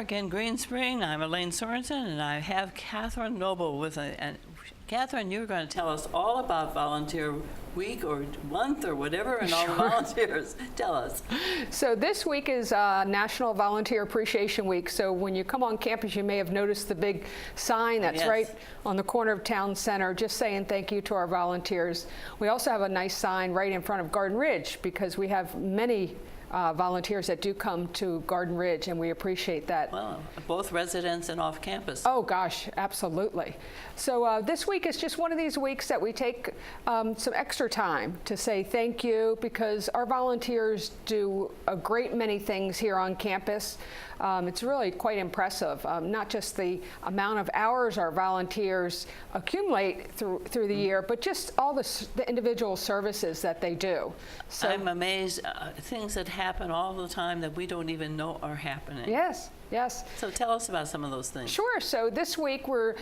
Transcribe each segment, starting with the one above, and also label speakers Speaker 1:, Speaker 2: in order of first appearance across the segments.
Speaker 1: Park in Green Spring. I'm Elaine Sorensen, and I have Catherine Noble with us. And Catherine, you're going to tell us all about Volunteer Week or month or whatever, and all the volunteers. Tell us.
Speaker 2: So this week is National Volunteer Appreciation Week. So when you come on campus, you may have noticed the big sign that's right on the corner of Town Center, just saying thank you to our volunteers. We also have a nice sign right in front of Garden Ridge because we have many volunteers that do come to Garden Ridge, and we appreciate that.
Speaker 1: Well, both residents and off campus.
Speaker 2: Oh gosh, absolutely. So this week is just one of these weeks that we take some extra time to say thank you, because our volunteers do a great many things here on campus. It's really quite impressive, not just the amount of hours our volunteers accumulate through the year, but just all the individual services that they do. So
Speaker 1: I'm amazed, things that happen all the time that we don't even know are happening.
Speaker 2: Yes, yes.
Speaker 1: So tell us about some of those things.
Speaker 2: Sure. So this week we're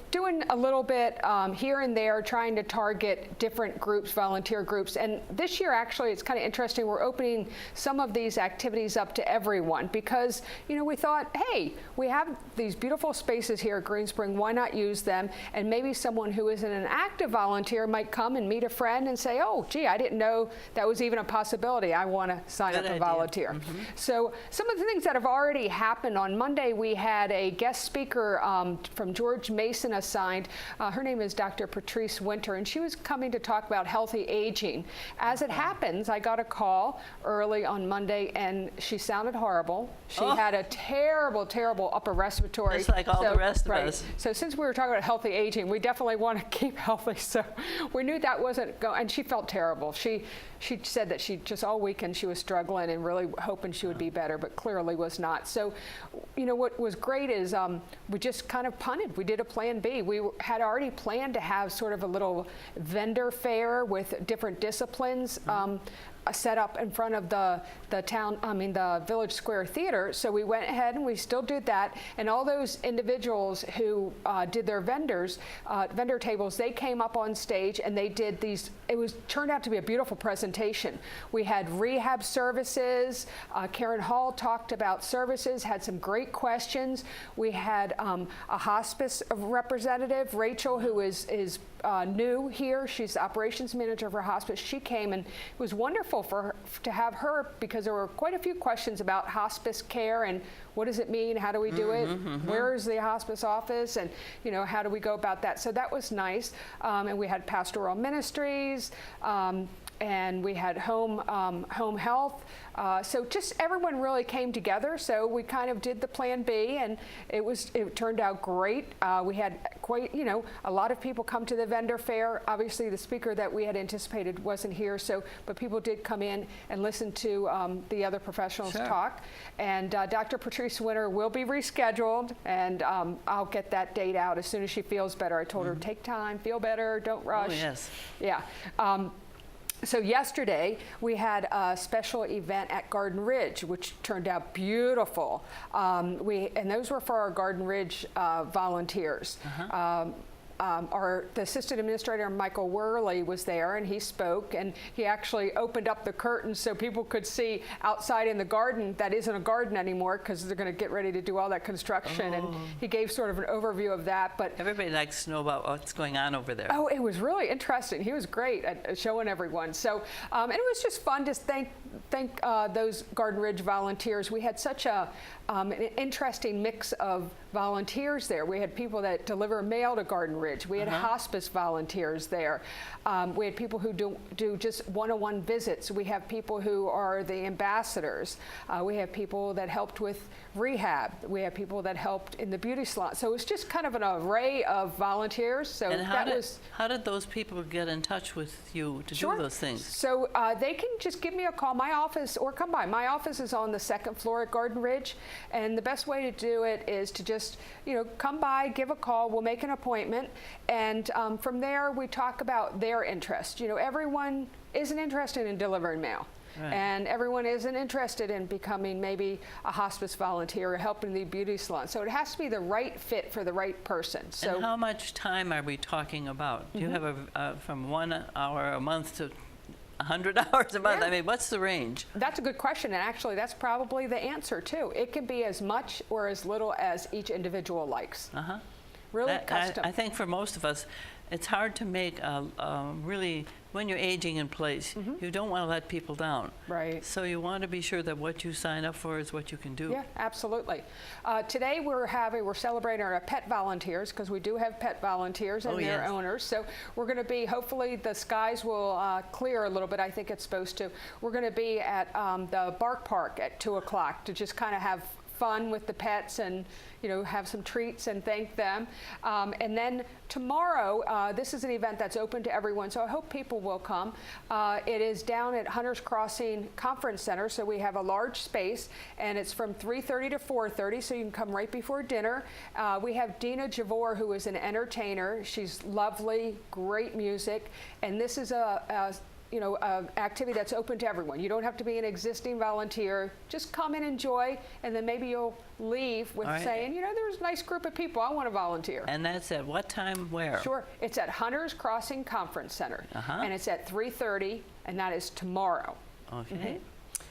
Speaker 2: doing a little bit here and there, trying to target different groups, volunteer groups. And this year, actually, it's kind of interesting. We're opening some of these activities up to everyone because, you know, we thought, hey, we have these beautiful spaces here at Green Spring. Why not use them? And maybe someone who isn't an active volunteer might come and meet a friend and say, oh, gee, I didn't know that was even a possibility. I want to sign up and volunteer. Mm-hmm. So some of the things that have already happened. On Monday, we had a guest speaker from George Mason assigned. Her name is Dr. Patrice Winter, and she was coming to talk about healthy aging. As it happens, I got a call early on Monday, and she sounded horrible. She had a terrible, terrible upper respiratory.
Speaker 1: Just like all the rest of us.
Speaker 2: So since we were talking about healthy aging, we definitely want to keep healthy. So we knew that wasn't going, and she felt terrible. She said that she just all weekend she was struggling and really hoping she would be better, but clearly was not. So, you know, what was great is we just kind of punted. We did a plan B. We had already planned to have sort of a little vendor fair with different disciplines set up in front of the Village Square Theater. So we went ahead and we still did that. And all those individuals who did their vendor tables, they came up on stage and they did these. Turned out to be a beautiful presentation. We had rehab services. Karen Hall talked about services, had some great questions. We had a hospice representative, Rachel, who is new here. She's the operations manager for hospice. She came, and it was wonderful for her, to have her, because there were quite a few questions about hospice care and what does it mean, how do we do it, where is the hospice office, and you know, how do we go about that. So that was nice. And we had pastoral ministries, and we had home health. So just everyone really came together. So we kind of did the plan B, and it turned out great. We had quite, you know, a lot of people come to the vendor fair. Obviously, the speaker that we had anticipated wasn't here, but people did come in and listen to the other professionals talk. And Dr. Patrice Winter will be rescheduled, and I'll get that date out as soon as she feels better. I told her, take time, feel better, don't rush.
Speaker 1: Oh, yes.
Speaker 2: Yeah. So yesterday we had a special event at Garden Ridge, which turned out beautiful. And those were for our Garden Ridge volunteers. The assistant administrator, Michael Worley, was there, and he spoke, and he actually opened up the curtains so people could see outside in the garden that isn't a garden anymore, because they're going to get ready to do all that construction. And he gave sort of an overview of that. But
Speaker 1: everybody likes to know about what's going on over there.
Speaker 2: Oh, it was really interesting. He was great at showing everyone. So, and it was just fun to thank those Garden Ridge volunteers. We had such an interesting mix of volunteers there. We had people that deliver mail to Garden Ridge. We had hospice volunteers there. We had people who do just one-on-one visits. We have people who are the ambassadors. We have people that helped with rehab. We have people that helped in the beauty salon. So it was just kind of an array of volunteers. So
Speaker 1: and how did those people get in touch with you to do those things?
Speaker 2: So they can just give me a call. My office, or come by. My office is on the second floor at Garden Ridge, and the best way to do it is to just, you know, come by, give a call. We'll make an appointment, and from there we talk about their interest. You know, everyone isn't interested in delivering mail. Right. And everyone isn't interested in becoming maybe a hospice volunteer or helping the beauty salon. So it has to be the right fit for the right person. So,
Speaker 1: and how much time are we talking about? Do you have from 1 hour a month to 100 hours a month?
Speaker 2: Yeah.
Speaker 1: I mean, what's the range?
Speaker 2: That's a good question, and actually that's probably the answer too. It can be as much or as little as each individual likes.
Speaker 1: Uh-huh.
Speaker 2: Really custom.
Speaker 1: I think for most of us, it's hard to make really, when you're aging in place, you don't want to let people down.
Speaker 2: Right.
Speaker 1: So you want to be sure that what you sign up for is what you can do.
Speaker 2: Yeah, absolutely. Today we're celebrating our pet volunteers, because we do have pet volunteers and their owners. So we're going to be, hopefully the skies will clear a little bit. I think it's supposed to. We're going to be at the Bark Park at 2 o'clock to just kind of have fun with the pets and have some treats and thank them. And then tomorrow, this is an event that's open to everyone, so I hope people will come. It is down at Hunters Crossing Conference Center, so we have a large space, and it's from 3:30 to 4:30, so you can come right before dinner. We have Dina Javor, who is an entertainer. She's lovely, great music, and this is a activity that's open to everyone. You don't have to be an existing volunteer. Just come and enjoy, and then maybe you'll leave with saying, there's a nice group of people. I want to volunteer.
Speaker 1: And that's at what time, where?
Speaker 2: Sure. It's at Hunters Crossing Conference Center, and it's at 3:30, and that is tomorrow.
Speaker 1: Okay.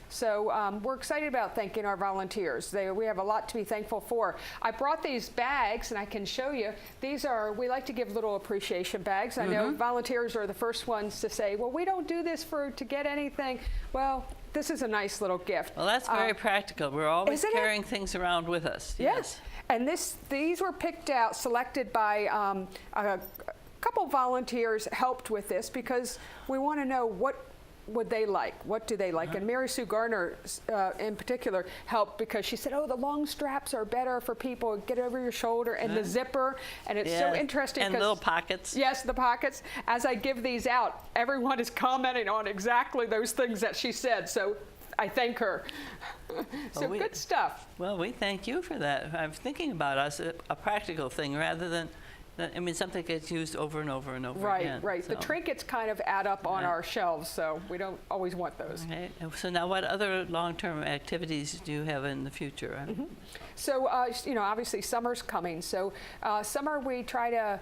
Speaker 2: So we're excited about thanking our volunteers. We have a lot to be thankful for. I brought these bags, and I can show you. These are, we like to give little appreciation bags. I know volunteers are the first ones to say, well, we don't do this to get anything. Well, this is a nice little gift.
Speaker 1: Well, that's very practical. We're always carrying things around with us.
Speaker 2: Yes. And these were picked out, selected by a couple volunteers helped with this, because we want to know what would they like? What do they like? And Mary Sue Garner in particular helped, because she said, the long straps are better for people, get over your shoulder, and the zipper, and it's so interesting.
Speaker 1: And little pockets.
Speaker 2: Yes, the pockets. As I give these out, everyone is commenting on exactly those things that she said, so I thank her. So good stuff.
Speaker 1: Well, we thank you for that. I'm thinking about us, a practical thing rather than, something gets used over and over and over again.
Speaker 2: Right. So. The trinkets kind of add up on our shelves, so we don't always want those.
Speaker 1: Okay. So now, what other long-term activities do you have in the future?
Speaker 2: So, obviously summer's coming. So summer we try to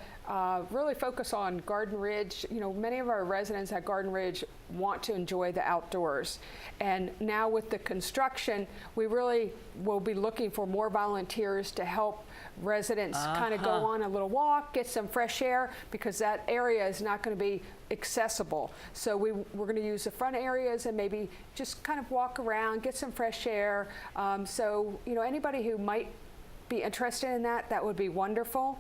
Speaker 2: really focus on Garden Ridge. Many of our residents at Garden Ridge want to enjoy the outdoors. And now with the construction, we really will be looking for more volunteers to help residents kind of go on a little walk, get some fresh air, because that area is not going to be accessible. So we're going to use the front areas and maybe just kind of walk around, get some fresh air. So anybody who might be interested in that would be wonderful.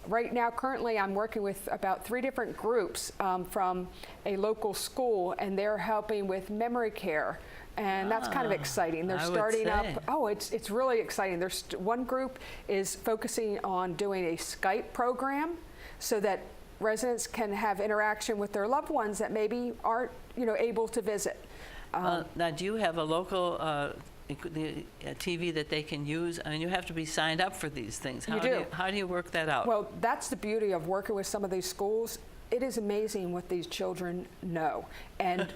Speaker 2: Right now, currently, I'm working with about 3 different groups from a local school, and they're helping with memory care. And that's kind of exciting. They're starting up. Oh, it's really exciting. There's one group is focusing on doing a Skype program so that residents can have interaction with their loved ones that maybe aren't, able to visit.
Speaker 1: Now, do you have a local TV that they can use? I mean, you have to be signed up for these things. How do you work that out?
Speaker 2: Well, that's the beauty of working with some of these schools. It is amazing what these children know, and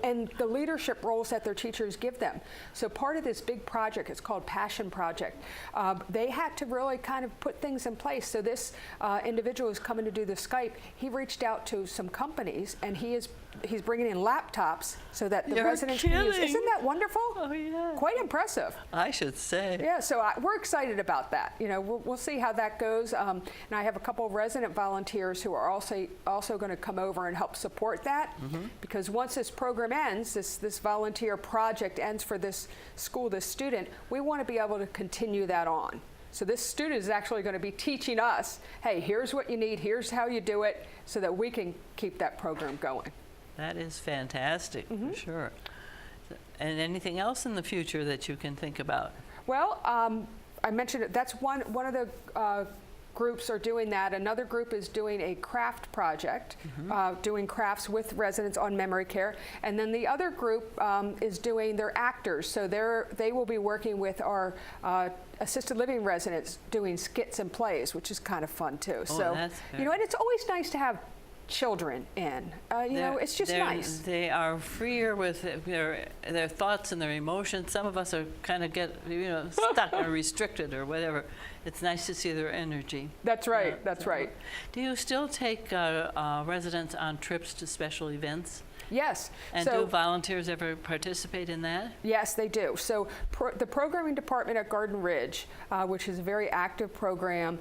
Speaker 2: and the leadership roles that their teachers give them. So part of this big project, it's called Passion Project. They had to really kind of put things in place. So this individual who's coming to do the Skype, he reached out to some companies, and he's bringing in laptops so that the residents can use. Isn't that wonderful?
Speaker 1: Oh, yeah.
Speaker 2: Quite impressive.
Speaker 1: I should say.
Speaker 2: Yeah, so we're excited about that. We'll see how that goes. And I have a couple of resident volunteers who are also going to come over and help support that, because once this program ends, this volunteer project ends for this school, this student, we want to be able to continue that on. So this student is actually going to be teaching us, hey, here's what you need, here's how you do it, so that we can keep that program going.
Speaker 1: That is fantastic, for sure. And anything else in the future that you can think about?
Speaker 2: Well, I mentioned it. That's one of the groups are doing that. Another group is doing a craft project, doing crafts with residents on memory care. And then the other group is doing their actors. So they will be working with our assisted living residents doing skits and plays, which is kind of fun too. So, and it's always nice to have children in. It's just nice.
Speaker 1: They are freer with their thoughts and their emotions. Some of us are kind of stuck or restricted or whatever. It's nice to see their energy.
Speaker 2: That's right. That's right.
Speaker 1: Do you still take residents on trips to special events?
Speaker 2: Yes.
Speaker 1: And
Speaker 2: So-
Speaker 1: do volunteers ever participate in that?
Speaker 2: Yes, they do. So the programming department at Garden Ridge, which is a very active program,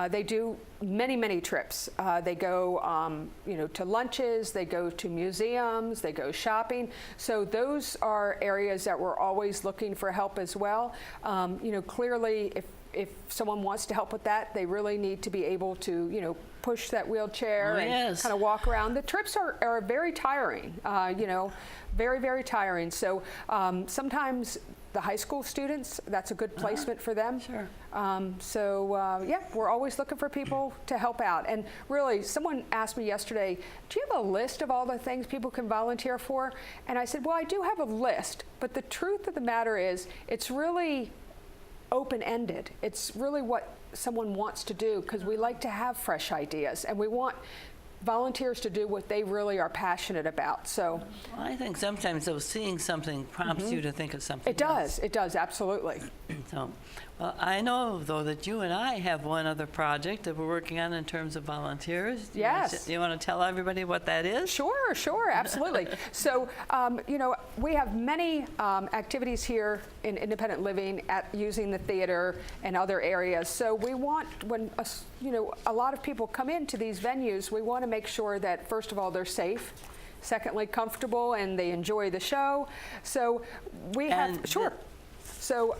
Speaker 2: they do many, many trips. They go, to lunches, they go to museums, they go shopping. So those are areas that we're always looking for help as well. Clearly, if someone wants to help with that, they really need to be able to, push that wheelchair and
Speaker 1: yes.
Speaker 2: kind of walk around. The trips are very tiring, very, very tiring. So sometimes the high school students, that's a good placement for them.
Speaker 1: Sure.
Speaker 2: We're always looking for people to help out. And really, someone asked me yesterday, do you have a list of all the things people can volunteer for? And I said, well, I do have a list, but the truth of the matter is, it's really open-ended. It's really what someone wants to do, because we like to have fresh ideas, and we want volunteers to do what they really are passionate about. So
Speaker 1: Well, I think sometimes though, seeing something prompts you to think of something else.
Speaker 2: it does, absolutely.
Speaker 1: So, well, I know though that you and I have one other project that we're working on in terms of volunteers. Do
Speaker 2: Yes.
Speaker 1: You want to tell everybody what that is?
Speaker 2: Sure, absolutely. So, we have many activities here in independent living at using the theater and other areas. So we want, when a lot of people come into these venues, we want to make sure that, first of all, they're safe. Secondly, comfortable, and they enjoy the show. So we have,
Speaker 1: And
Speaker 2: sure. So,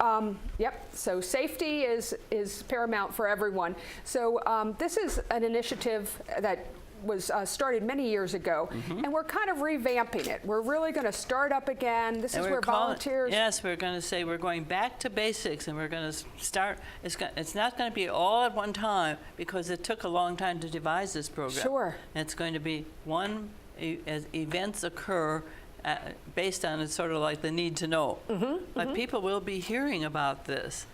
Speaker 2: so safety is paramount for everyone. So this is an initiative that was started many years ago, and we're kind of revamping it. We're really going to start up again. This
Speaker 1: And
Speaker 2: is
Speaker 1: we're
Speaker 2: where volunteers...
Speaker 1: Yes, we're going to say we're going back to basics, and we're going to start. It's not going to be all at one time, because it took a long time to devise this program.
Speaker 2: Sure.
Speaker 1: And it's going to be as events occur. Based on it's sort of like the need to know. But people will be hearing about this.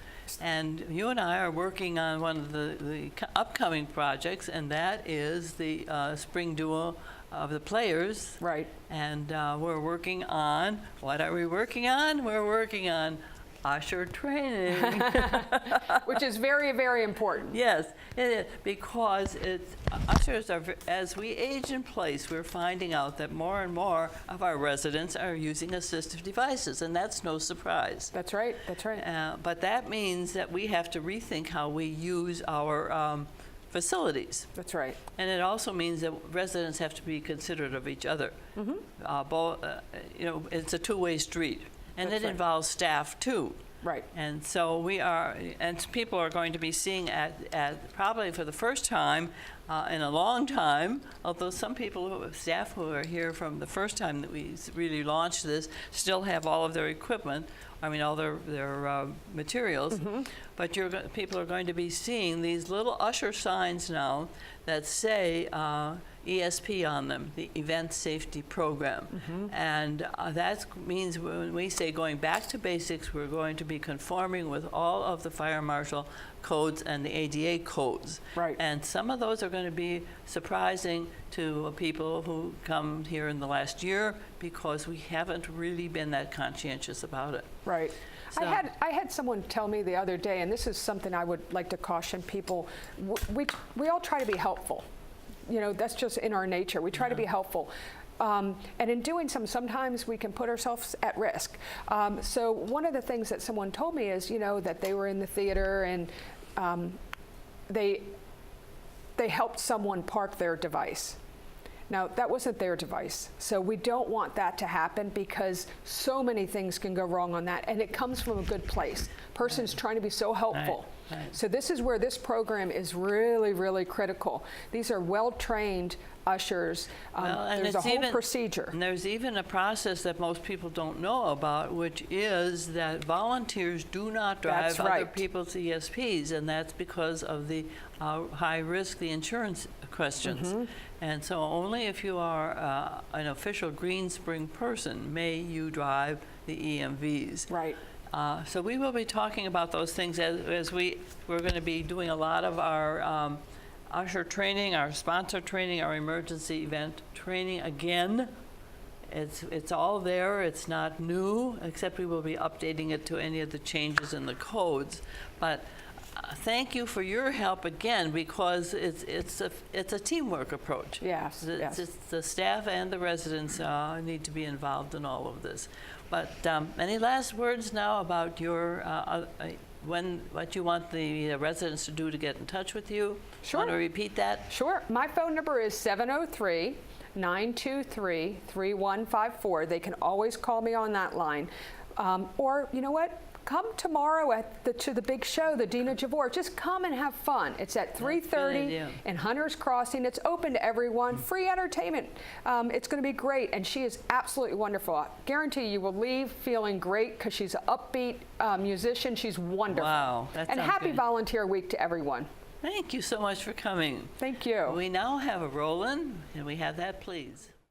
Speaker 1: And you and I are working on one of the upcoming projects, and that is the spring duo of the players.
Speaker 2: Right.
Speaker 1: And we're working on, what are we working on? We're working on usher training.
Speaker 2: Which is very, very important.
Speaker 1: Yes, it is, because ushers are, as we age in place, we're finding out that more and more of our residents are using assistive devices, and that's no surprise.
Speaker 2: That's right, that's right.
Speaker 1: But that means that we have to rethink how we use our facilities.
Speaker 2: That's right.
Speaker 1: And it also means that residents have to be considerate of each other. It's a two-way street. And
Speaker 2: That's
Speaker 1: it
Speaker 2: right.
Speaker 1: involves staff too.
Speaker 2: Right.
Speaker 1: And so people are going to be seeing at probably for the first time in a long time, although some staff who are here from the first time that we really launched this still have all of their equipment, all their materials. But people are going to be seeing these little usher signs now that say ESP on them, the Event Safety Program. And that means when we say going back to basics, we're going to be conforming with all of the fire marshal codes and the ADA codes.
Speaker 2: Right.
Speaker 1: And some of those are going to be surprising to people who come here in the last year, because we haven't really been that conscientious about it.
Speaker 2: Right.
Speaker 1: So-
Speaker 2: I had someone tell me the other day, and this is something I would like to caution people. We all try to be helpful. That's just in our nature. We try to be helpful. And in doing sometimes we can put ourselves at risk. So one of the things that someone told me is, that they were in the theater and they helped someone park their device. Now, that wasn't their device. So we don't want that to happen, because so many things can go wrong on that. And it comes from a good place. Person's trying to be so helpful.
Speaker 1: Right.
Speaker 2: So this is where this program is really, really critical. These are well-trained ushers.
Speaker 1: And
Speaker 2: there's a
Speaker 1: it's
Speaker 2: whole procedure.
Speaker 1: And there's even a process that most people don't know about, which is that volunteers do not drive
Speaker 2: That's
Speaker 1: other
Speaker 2: right.
Speaker 1: people's ESPs, and that's because of the high risk, the insurance questions. And so only if you are an official Green Spring person may you drive the EMVs.
Speaker 2: Right.
Speaker 1: So we will be talking about those things as we're going to be doing a lot of our usher training, our sponsor training, our emergency event training again. It's all there. It's not new, except we will be updating it to any of the changes in the codes. But thank you for your help again, because it's a teamwork approach.
Speaker 2: Yes, yes.
Speaker 1: It's the staff and the residents need to be involved in all of this. But any last words now about your what you want the residents to do to get in touch with you?
Speaker 2: Sure.
Speaker 1: Want to repeat that?
Speaker 2: Sure. My phone number is 703-923-3154. They can always call me on that line. Or, you know what? Come tomorrow to the big show, the Dina Javor. Just come and have fun. It's at 3:30 in Hunter's Crossing. It's open to everyone. Free entertainment. It's going to be great, and she is absolutely wonderful. I guarantee you will leave feeling great because she's an upbeat musician. She's wonderful.
Speaker 1: Wow, that
Speaker 2: and
Speaker 1: sounds
Speaker 2: happy
Speaker 1: good.
Speaker 2: Volunteer Week to everyone.
Speaker 1: Thank you so much for coming.
Speaker 2: Thank you.
Speaker 1: We now have a roll-in, and we have that, please.